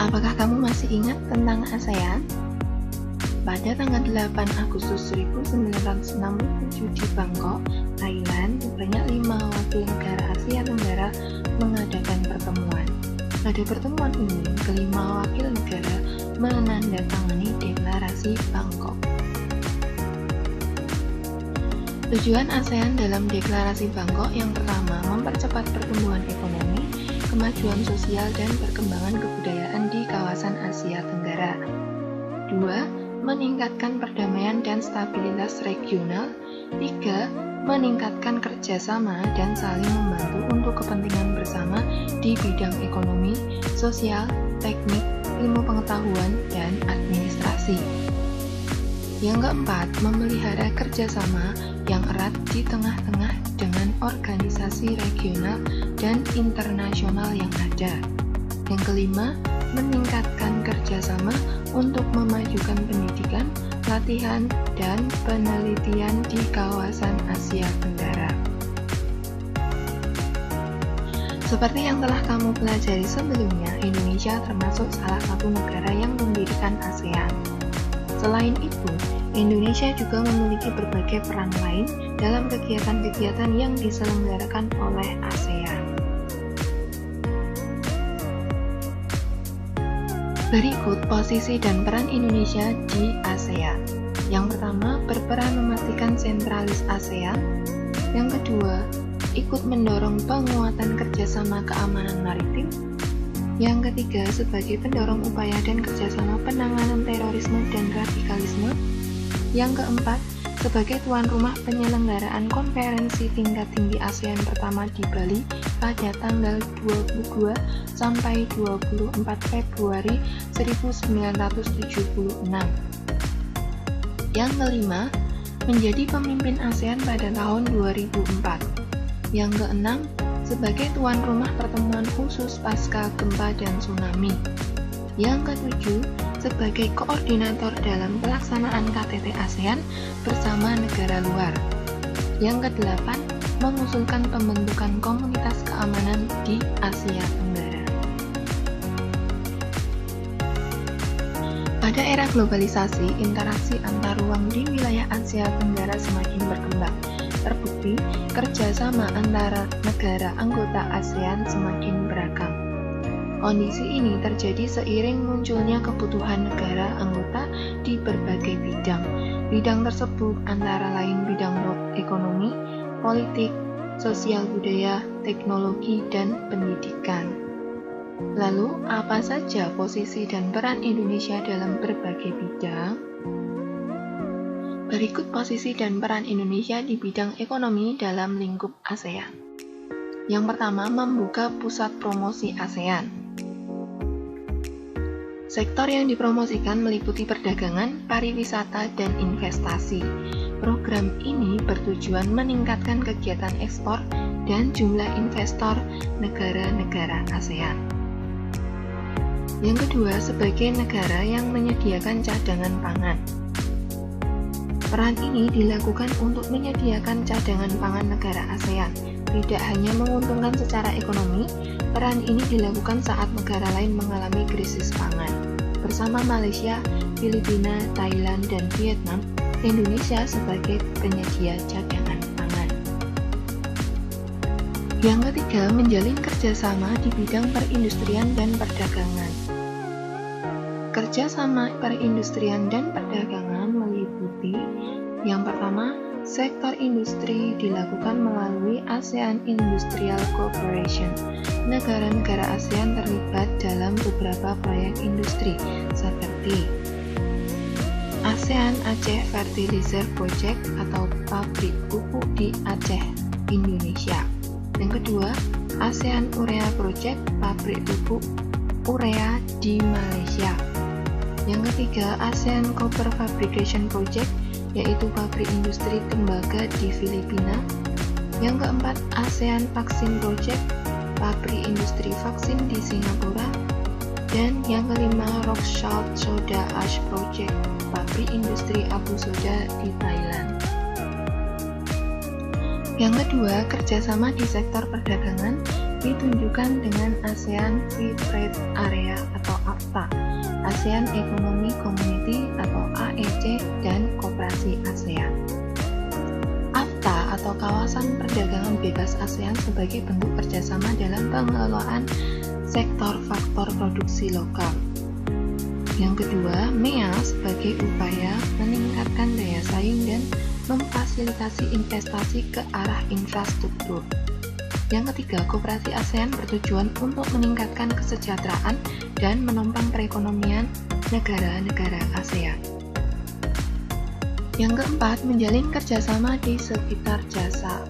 Apakah kamu masih ingat tentang ASEAN? Pada tanggal 8 Agustus 1967 di Bangkok, Thailand, sebanyak 5 wakil negara Asia Tenggara mengadakan pertemuan. Pada pertemuan ini, kelima wakil negara menandatangani Deklarasi Bangkok. Tujuan ASEAN dalam Deklarasi Bangkok yang pertama, mempercepat pertumbuhan ekonomi, kemajuan sosial, dan perkembangan kebudayaan di kawasan Asia Tenggara. 2. Meningkatkan perdamaian dan stabilitas regional. 3. Meningkatkan kerjasama dan saling membantu untuk kepentingan bersama di bidang ekonomi, sosial, teknik, ilmu pengetahuan, dan administrasi. Yang keempat, memelihara kerjasama yang erat di tengah-tengah dengan organisasi regional dan internasional yang ada. Yang kelima, meningkatkan kerjasama untuk memajukan pendidikan, latihan, dan penelitian di kawasan Asia Tenggara. Seperti yang telah kamu pelajari sebelumnya, Indonesia termasuk salah satu negara yang mendirikan ASEAN. Selain itu, Indonesia juga memiliki berbagai peran lain dalam kegiatan-kegiatan yang diselenggarakan oleh ASEAN. Berikut posisi dan peran Indonesia di ASEAN. Yang pertama, berperan memastikan sentralis ASEAN. Yang kedua, ikut mendorong penguatan kerjasama keamanan maritim. Yang ketiga, sebagai pendorong upaya dan kerjasama penanganan terorisme dan radikalisme. Yang keempat, sebagai tuan rumah penyelenggaraan konferensi tingkat tinggi ASEAN pertama di Bali pada tanggal 22 sampai 24 Februari 1976. Yang kelima, menjadi pemimpin ASEAN pada tahun 2004. Yang keenam, sebagai tuan rumah pertemuan khusus pasca gempa dan tsunami. Yang ketujuh, sebagai koordinator dalam pelaksanaan KTT ASEAN bersama negara luar. Yang kedelapan, mengusulkan pembentukan komunitas keamanan di Asia Tenggara. Pada era globalisasi, interaksi antar ruang di wilayah Asia Tenggara semakin berkembang. Terbukti, kerjasama antara negara anggota ASEAN semakin beragam. Kondisi ini terjadi seiring munculnya kebutuhan negara anggota di berbagai bidang. Bidang tersebut antara lain bidang ekonomi, politik, sosial budaya, teknologi, dan pendidikan. Lalu, apa saja posisi dan peran Indonesia dalam berbagai bidang? Berikut posisi dan peran Indonesia di bidang ekonomi dalam lingkup ASEAN. Yang pertama, membuka pusat promosi ASEAN. Sektor yang dipromosikan meliputi perdagangan, pariwisata, dan investasi. Program ini bertujuan meningkatkan kegiatan ekspor dan jumlah investor negara-negara ASEAN. Yang kedua, sebagai negara yang menyediakan cadangan pangan. Peran ini dilakukan untuk menyediakan cadangan pangan negara ASEAN. Tidak hanya menguntungkan secara ekonomi, peran ini dilakukan saat negara lain mengalami krisis pangan. Bersama Malaysia, Filipina, Thailand, dan Vietnam, Indonesia sebagai penyedia cadangan pangan. Yang ketiga, menjalin kerjasama di bidang perindustrian dan perdagangan. Kerjasama perindustrian dan perdagangan meliputi yang pertama, sektor industri dilakukan melalui ASEAN Industrial Cooperation. Negara-negara ASEAN terlibat dalam beberapa proyek industri seperti ASEAN Aceh Fertilizer Project atau pabrik pupuk di Aceh, Indonesia. Yang kedua, ASEAN Urea Project, pabrik pupuk urea di Malaysia. Yang ketiga, ASEAN Copper Fabrication Project, yaitu pabrik industri tembaga di Filipina. Yang keempat, ASEAN Vaccine Project, pabrik industri vaksin di Singapura. Dan yang kelima, Rock-Salt Soda Ash Project, pabrik industri abu soda di Thailand. Yang kedua, kerjasama di sektor perdagangan ditunjukkan dengan ASEAN Free Trade Area atau AFTA, ASEAN Economic Community atau AEC, dan Koperasi ASEAN. AFTA atau Kawasan Perdagangan Bebas ASEAN sebagai bentuk kerjasama dalam pengelolaan sektor faktor produksi lokal. Yang kedua, MEA sebagai upaya meningkatkan daya saing dan memfasilitasi investasi ke arah infrastruktur. Yang ketiga, Koperasi ASEAN bertujuan untuk meningkatkan kesejahteraan dan menopang perekonomian negara-negara ASEAN. Yang keempat, menjalin kerjasama di sekitar jasa.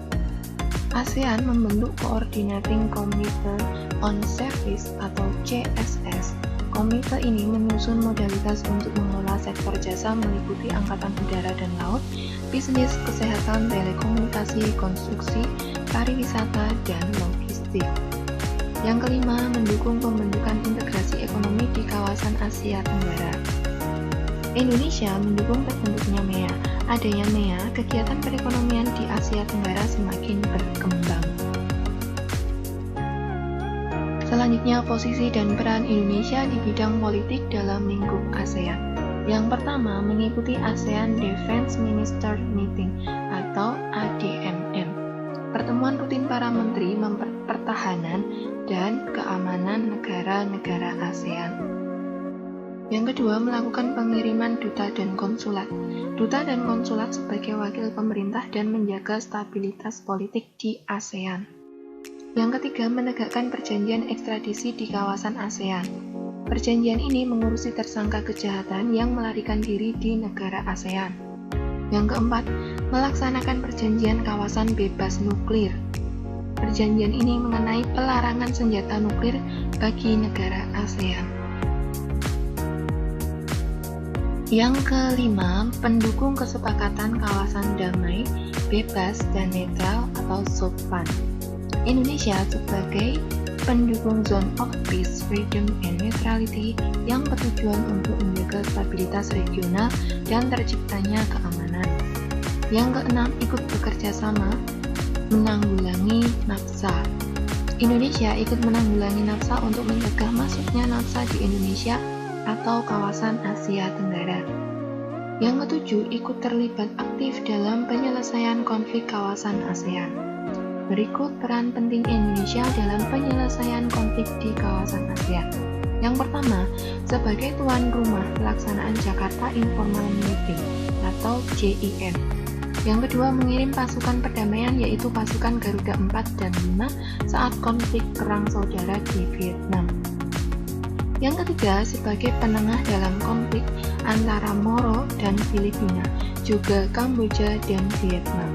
ASEAN membentuk Coordinating Committee on Service atau CSS. Komite ini menyusun modalitas untuk mengelola sektor jasa meliputi angkatan udara dan laut, bisnis, kesehatan, telekomunikasi, konstruksi, pariwisata, dan logistik. Yang kelima, mendukung pembentukan integrasi ekonomi di kawasan Asia Tenggara. Indonesia mendukung terbentuknya MEA. Adanya MEA, kegiatan perekonomian di Asia Tenggara semakin berkembang. Selanjutnya, posisi dan peran Indonesia di bidang politik dalam lingkup ASEAN. Yang pertama, mengikuti ASEAN Defense Minister Meeting atau ADMM, pertemuan rutin para menteri pertahanan dan keamanan negara-negara ASEAN. Yang kedua, melakukan pengiriman duta dan konsulat. Duta dan konsulat sebagai wakil pemerintah dan menjaga stabilitas politik di ASEAN. Yang ketiga, menegakkan perjanjian ekstradisi di kawasan ASEAN. Perjanjian ini mengurusi tersangka kejahatan yang melarikan diri di negara ASEAN. Yang keempat, melaksanakan perjanjian kawasan bebas nuklir. Perjanjian ini mengenai pelarangan senjata nuklir bagi negara ASEAN. Yang kelima, pendukung kesepakatan kawasan damai, bebas, dan netral atau SOPAN. Indonesia sebagai pendukung Zone of Peace, Freedom, and Neutrality yang bertujuan untuk menjaga stabilitas regional dan terciptanya keamanan. Yang keenam, ikut bekerja sama menanggulangi nafsa. Indonesia ikut menanggulangi nafsa untuk mencegah masuknya nafsa di Indonesia atau kawasan Asia Tenggara. Yang ketujuh, ikut terlibat aktif dalam penyelesaian konflik kawasan ASEAN. Berikut peran penting Indonesia dalam penyelesaian konflik di kawasan ASEAN. Yang pertama, sebagai tuan rumah pelaksanaan Jakarta Informal Meeting atau JIM. Yang kedua, mengirim pasukan perdamaian yaitu pasukan Garuda 4 dan 5 saat konflik perang saudara di Vietnam. Yang ketiga, sebagai penengah dalam konflik antara Moro dan Filipina, juga Kamboja dan Vietnam.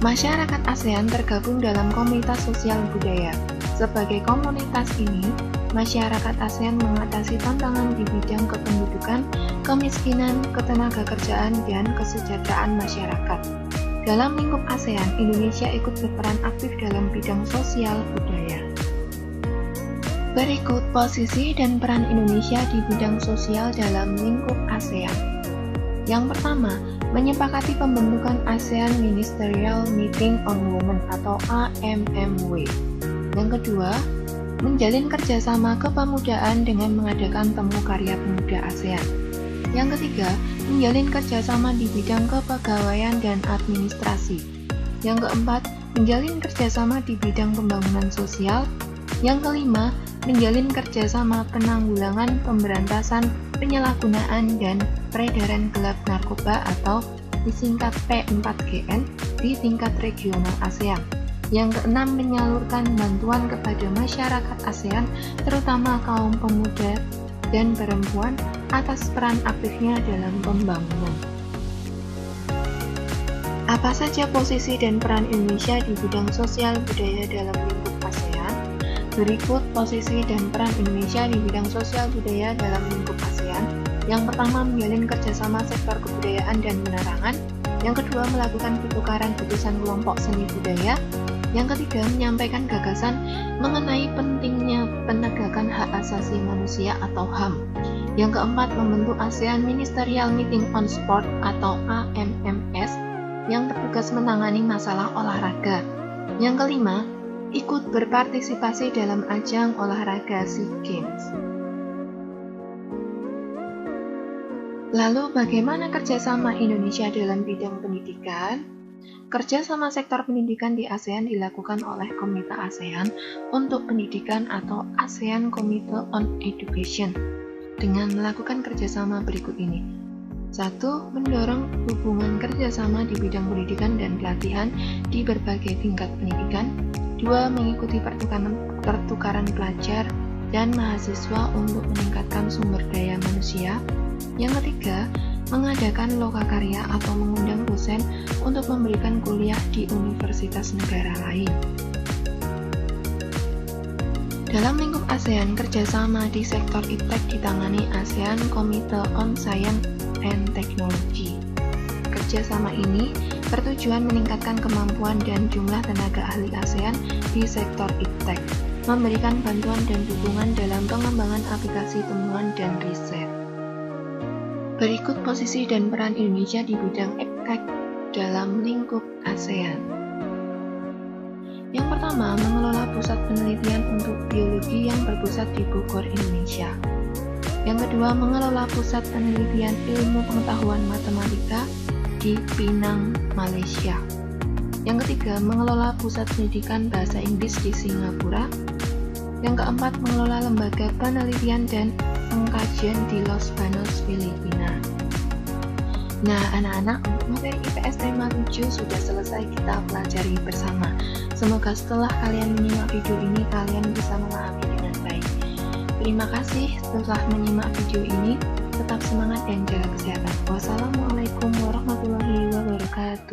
Masyarakat ASEAN tergabung dalam komunitas sosial budaya. Sebagai komunitas ini, masyarakat ASEAN mengatasi tantangan di bidang kependudukan, kemiskinan, ketenagakerjaan, dan kesejahteraan masyarakat. Dalam lingkup ASEAN, Indonesia ikut berperan aktif dalam bidang sosial budaya. Berikut posisi dan peran Indonesia di bidang sosial dalam lingkup ASEAN. Yang pertama, menyepakati pembentukan ASEAN Ministerial Meeting on Women atau AMMW. Yang kedua, menjalin kerjasama kepemudaan dengan mengadakan temu karya pemuda ASEAN. Yang ketiga, menjalin kerjasama di bidang kepegawaian dan administrasi. Yang keempat, menjalin kerjasama di bidang pembangunan sosial. Yang kelima, menjalin kerjasama penanggulangan, pemberantasan, penyalahgunaan, dan peredaran gelap narkoba atau disingkat P4GN di tingkat regional ASEAN. Yang keenam, menyalurkan bantuan kepada masyarakat ASEAN, terutama kaum pemuda dan perempuan, atas peran aktifnya dalam pembangunan. Apa saja posisi dan peran Indonesia di bidang sosial budaya dalam lingkup ASEAN? Berikut posisi dan peran Indonesia di bidang sosial budaya dalam lingkup ASEAN. Yang pertama, menjalin kerjasama sektor kebudayaan dan penerangan. Yang kedua, melakukan pertukaran putusan kelompok seni budaya. Yang ketiga, menyampaikan gagasan mengenai pentingnya penegakan hak asasi manusia atau HAM. Yang keempat, membentuk ASEAN Ministerial Meeting on Sport atau AMMS yang bertugas menangani masalah olahraga. Yang kelima, ikut berpartisipasi dalam ajang olahraga SEA Games. Lalu bagaimana kerjasama Indonesia dalam bidang pendidikan? Kerjasama sektor pendidikan di ASEAN dilakukan oleh Komite ASEAN untuk Pendidikan atau ASEAN Committee on Education dengan melakukan kerjasama berikut ini. 1. Mendorong hubungan kerjasama di bidang pendidikan dan pelatihan di berbagai tingkat pendidikan. 2. Mengikuti pertukaran pelajar dan mahasiswa untuk meningkatkan sumber daya manusia. Yang ketiga, mengadakan lokakarya atau mengundang dosen untuk memberikan kuliah di universitas negara lain. Dalam lingkup ASEAN, kerjasama di sektor iptek ditangani ASEAN Committee on Science and Technology. Kerjasama ini bertujuan meningkatkan kemampuan dan jumlah tenaga ahli ASEAN di sektor iptek, memberikan bantuan dan dukungan dalam pengembangan aplikasi temuan dan riset. Berikut posisi dan peran Indonesia di bidang iptek dalam lingkup ASEAN. Yang pertama, mengelola pusat penelitian untuk biologi yang berpusat di Bogor, Indonesia. Yang kedua, mengelola pusat penelitian ilmu pengetahuan matematika di Penang, Malaysia. Yang ketiga, mengelola pusat pendidikan bahasa Inggris di Singapura. Yang keempat, mengelola lembaga penelitian dan pengkajian di Los Banos, Filipina. Nah, anak-anak, untuk materi IPS tema 7 sudah selesai kita pelajari bersama. Semoga setelah kalian menyimak video ini, kalian bisa memahami dengan baik. Terima kasih telah menyimak video ini. Tetap semangat dan jaga kesehatan. Wassalamualaikum warahmatullahi wabarakatuh.